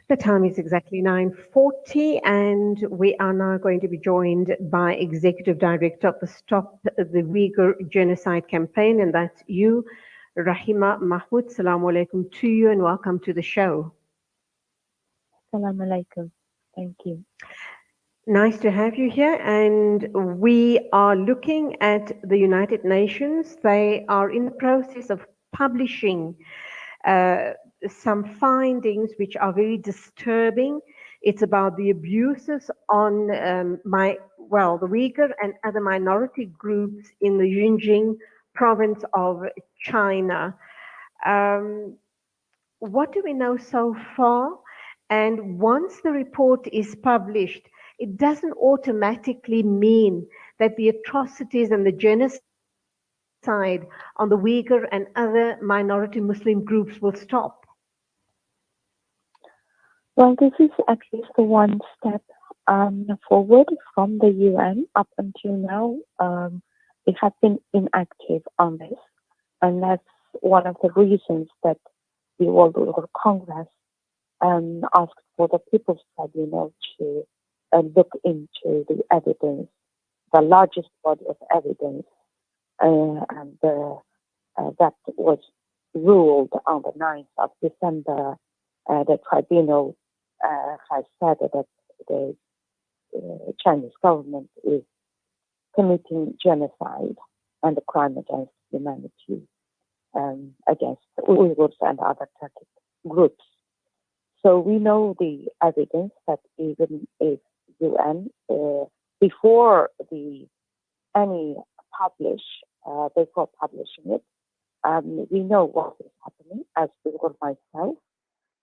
The time is exactly 9:40, and we are now going to be joined by Executive Director of the Stop the Uyghur Genocide Campaign, and that's you, Rahima Mahmut. Assalamu alaikum to you, and welcome to the show. Assalamu alaikum. Thank you. Nice to have you here, and we are looking at the United Nations. They are in the process of publishing some findings which are very disturbing. It's about the abuses on the Uyghur and other minority groups in the Xinjiang province of China. What do we know so far? And once the report is published, it doesn't automatically mean that the atrocities and the genocide on the Uyghur and other minority Muslim groups will stop. Well, this is at least one step forward from the UN. Up until now, it has been inactive on this, and that's one of the reasons that the World Uyghur Congress asked for the People's Tribunal to look into the evidence, the largest body of evidence, and that was ruled on the 9th of December. The tribunal has said that the Chinese government is committing genocide and a crime against humanity against Uyghurs and other Turkic groups. So we know the evidence that even if UN, before any before publishing it, we know what is happening as Uyghur myself,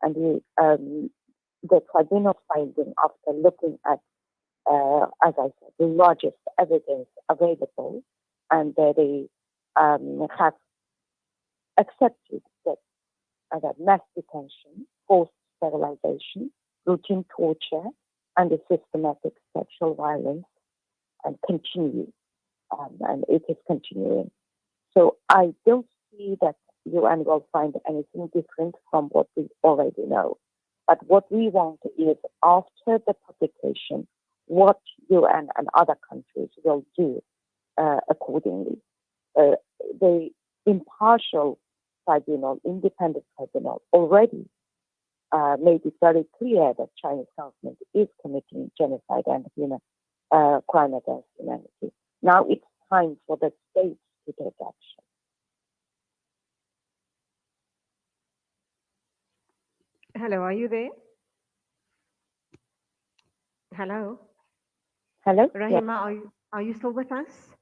and the tribunal finding after looking at, as I said, the largest evidence available, and they have accepted that mass detention, forced sterilization, routine torture, and the systematic sexual violence and continue, and it is continuing. So I don't see that UN will find anything different from what we already know. But what we want is, after the publication, what UN and other countries will do accordingly. The impartial tribunal, independent tribunal, already made it very clear that Chinese government is committing genocide and crime against humanity. Now it's time for the states to take action. Hello, are you there? Hello? Hello? Rahima, Yes. are you still with us?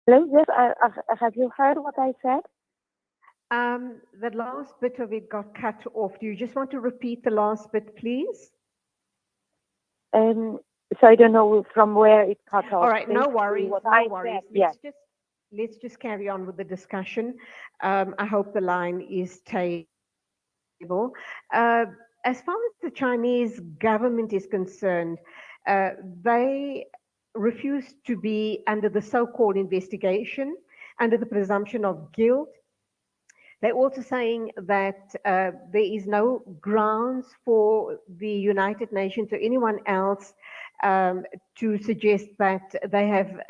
Hello? Yes, have you heard what I said? The last bit of it got cut off. Do you just want to repeat the last bit, please? So I don't know from where it cut off. All right, no worries, no worries. Said, Let's just carry on with the discussion. I hope the line is stable. As far as the Chinese government is concerned, they refuse to be under the so-called investigation, under the presumption of guilt. They're also saying that there is no grounds for the United Nations or anyone else to suggest that they have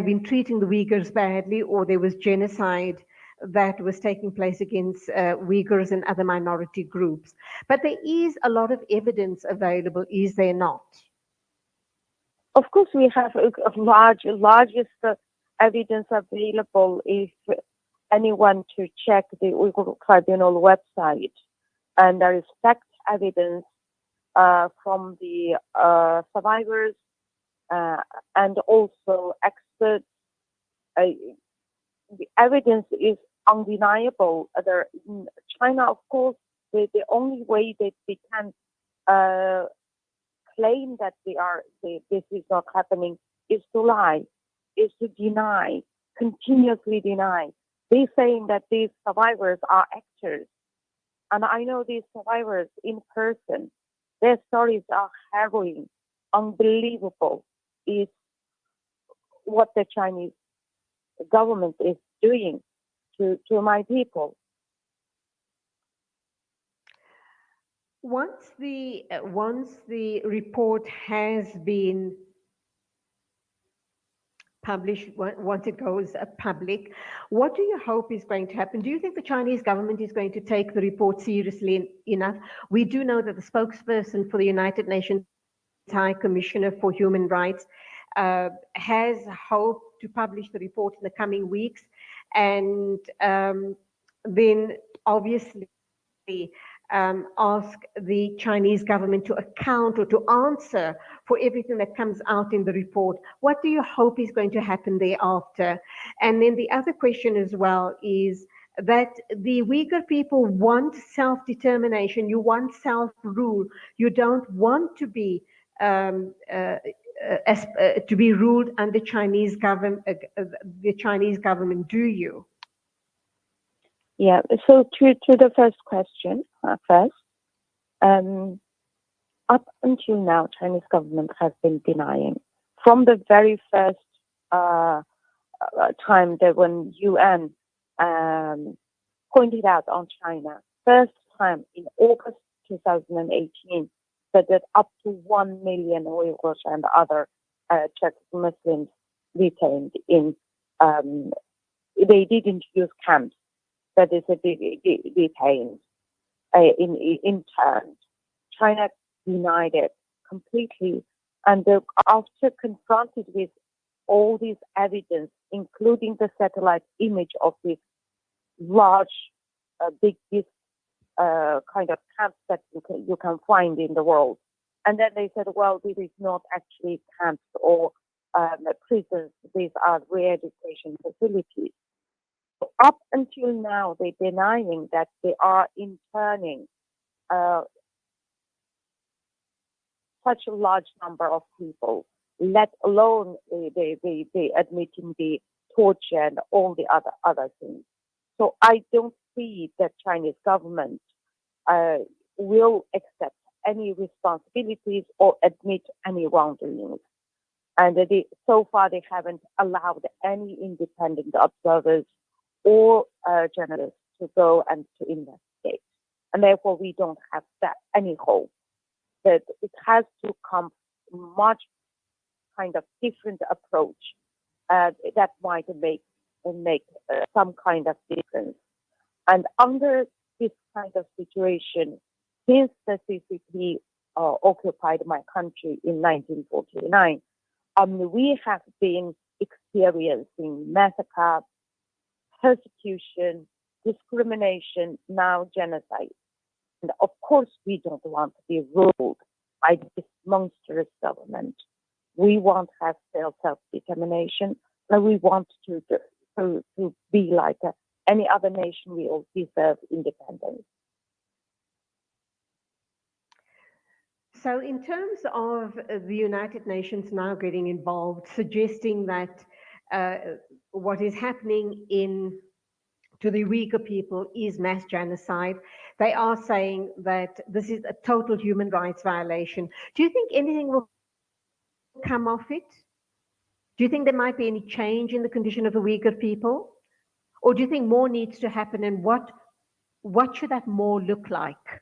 been treating the Uyghurs badly, or there was genocide that was taking place against Uyghurs and other minority groups. But there is a lot of evidence available, is there not? Of course, we have largest evidence available if anyone to check the Uyghur Tribunal website, and there is fact evidence from the survivors and also experts. The evidence is undeniable. In China, of course, the only way that they can claim that this is not happening is to lie, is to deny, continuously deny. They're saying that these survivors are actors. And I know these survivors in person. Their stories are harrowing, unbelievable. Is what the Chinese government is doing to my people. Once the report has been published, once it goes public, what do you hope is going to happen? Do you think the Chinese government is going to take the report seriously enough? We do know that the spokesperson for the United Nations High Commissioner for Human Rights has hoped to publish the report in the coming weeks, and then obviously ask the Chinese government to account or to answer for everything that comes out in the report. What do you hope is going to happen thereafter? And then the other question as well is that the Uyghur people want self-determination, you want self-rule, you don't want to be to be ruled under Chinese government, the Chinese government, do you? Yeah, so to the first question first, up until now, Chinese government has been denying. From the very first time that when UN pointed out on China, first time in August 2018, that up to 1 million Uyghurs and other Czech Muslims detained in, they didn't use camps, that is detained, interned. China denied it completely, and after confronted with all this evidence, including the satellite image of this large, big, kind of camps that you can find in the world, and then they said, well, this is not actually camps or prisons; these are re-education facilities. Up until now, they're denying that they are interning such a large number of people, let alone they admitting the torture and all the other things. So I don't see that Chinese government will accept any responsibilities or admit any wrongdoings. And so far they haven't allowed any independent observers or journalists to go and to investigate. And therefore we don't have any hope that it has to come much kind of different approach that might make some kind of difference. And under this kind of situation, since the CCP occupied my country in 1949, we have been experiencing massacre, persecution, discrimination, now genocide. And of course, we don't want to be ruled by this monstrous government. We want to have self-determination, and we want to be like any other nation. We all deserve independence. So in terms of the United Nations now getting involved, suggesting that what is happening to the Uyghur people is mass genocide, they are saying that this is a total human rights violation. Do you think anything will come of it? Do you think there might be any change in the condition of the Uyghur people? Or do you think more needs to happen, and what should that more look like?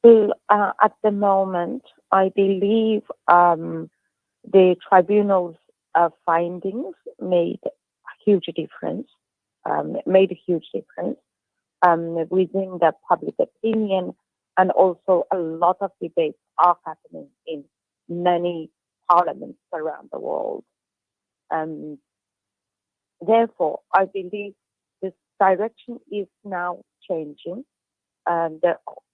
Well, at the moment, I believe the tribunal's findings made a huge difference. Within the public opinion, and also a lot of debates are happening in many parliaments around the world. Therefore, I believe this direction is now changing, and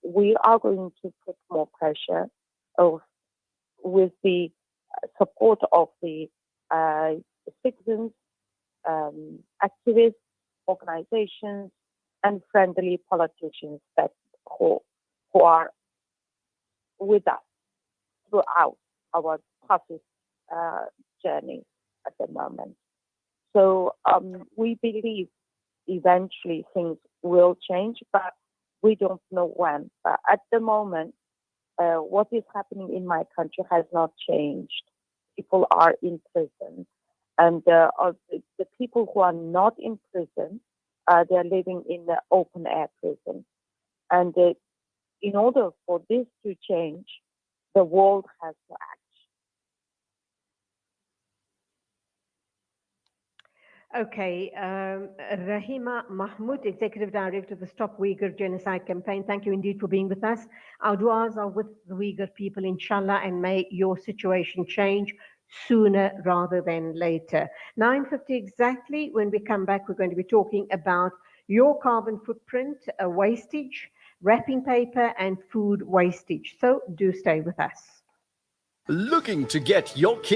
we are going to put more pressure with the support of the citizens, activists, organizations, and friendly politicians who are with us throughout our toughest journey at the moment. So we believe eventually things will change, but we don't know when. But at the moment, what is happening in my country has not changed. People are in prison, and the people who are not in prison, they're living in the open air prison, and in order for this to change, the world has to act. Okay, Rahima Mahmut, Executive Director of the Stop Uyghur Genocide Campaign. Thank you indeed for being with us. Our duas are with the Uyghur people, inshallah, and may your situation change sooner rather than later. 9:50 exactly. When we come back, we're going to be talking about your carbon footprint, wastage, wrapping paper, and food wastage. So do stay with us. Looking to get your kids